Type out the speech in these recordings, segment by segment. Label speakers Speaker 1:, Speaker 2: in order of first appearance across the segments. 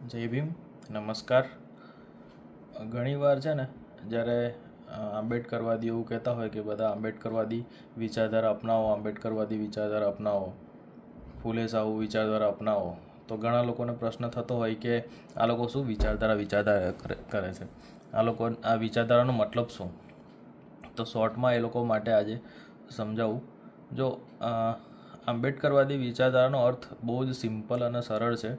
Speaker 1: જય ભીમ, નમસ્કાર. ઘણીવાર છે ને જ્યારે આંબેડકરવાદી એવું કહેતા હોય કે બધા આંબેડકરવાદી વિચારધારા અપનાવો, આંબેડકરવાદી વિચારધારા અપનાવો, ફૂલે સાહુ વિચારધારા અપનાવો, તો ઘણા લોકોને પ્રશ્ન થતો હોય કે આ લોકો શું વિચારધારા કરે છે, આ વિચારધારાનો મતલબ શું? તો શોર્ટમાં એ લોકો માટે આજે સમજાવું. જો આંબેડકરવાદી વિચારધારાનો અર્થ બહુ જ સિમ્પલ અને સરળ છે.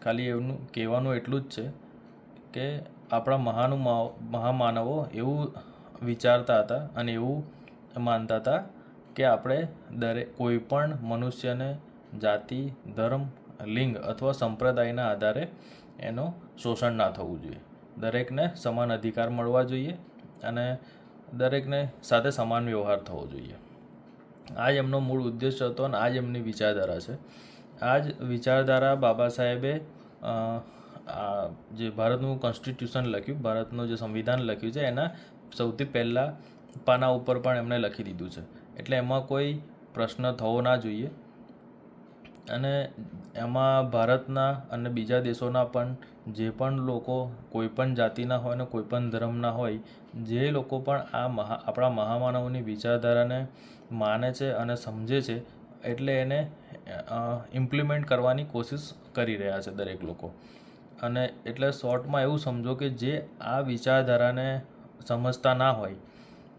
Speaker 1: ખાલી એમનું કહેવાનું એટલું જ છે કે આપણા મહામાનવો એવું વિચારતા હતા અને એવું માનતા હતા કે આપણે કોઈ પણ મનુષ્યને જાતિ, ધર્મ, લિંગ અથવા સંપ્રદાયના આધારે એનો શોષણ ના થવું જોઈએ. દરેકને સમાન અધિકાર મળવા જોઈએ અને દરેકને સાથે સમાન વ્યવહાર થવો જોઈએ. આ જ એમનો મૂળ ઉદ્દેશ હતો અને આ જ એમની વિચારધારા છે. આ જ વિચારધારા બાબા સાહેબે જે ભારતનું કોન્સ્ટિટ્યુશન લખ્યું, ભારતનું જે સંવિધાન લખ્યું છે એના સૌથી પહેલાં પાના ઉપર પણ એમણે લખી દીધું છે. એટલે એમાં કોઈ પ્રશ્ન થવો ના જોઈએ. અને એમાં ભારતના અને બીજા દેશોના પણ જે પણ લોકો કોઈ પણ જાતિના હોય ને કોઈ પણ ધર્મના હોય, જે લોકો પણ આપણા મહામાનવોની વિચારધારાને માને છે અને સમજે છે, એટલે એને ઇમ્પ્લિમેન્ટ કરવાની કોશિશ કરી રહ્યા છે દરેક લોકો. અને એટલે શોર્ટમાં એવું સમજો કે જે આ વિચારધારાને સમજતા ના હોય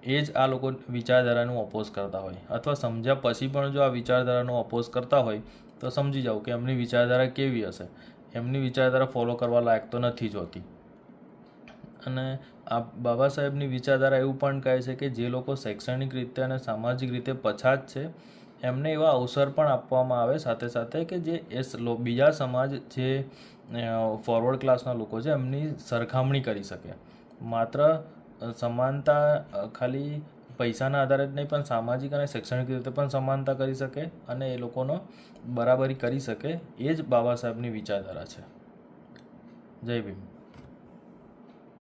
Speaker 1: એ જ આ લોકો વિચારધારાનું અપોઝ કરતા હોય, અથવા સમજ્યા પછી પણ જો આ વિચારધારાનો અપોઝ કરતા હોય તો સમજી જાઓ કે એમની વિચારધારા કેવી હશે. એમની વિચારધારા ફોલો કરવા લાયક તો નથી જ હોતી. અને આ બાબા સાહેબની વિચારધારા એવું પણ કહે છે કે જે લોકો શૈક્ષણિક રીતે અને સામાજિક રીતે પછાત છે એમને એવા અવસર પણ આપવામાં આવે સાથે સાથે કે જે બીજા સમાજ જે ફોરવર્ડ ક્લાસના લોકો છે એમની સરખામણી કરી શકે. માત્ર સમાનતા ખાલી પૈસાના આધારે જ નહીં પણ સામાજિક અને શૈક્ષણિક રીતે પણ સમાનતા કરી શકે અને એ લોકોનો બરાબરી કરી શકે. એ જ બાબા સાહેબની વિચારધારા છે. જય ભીમ.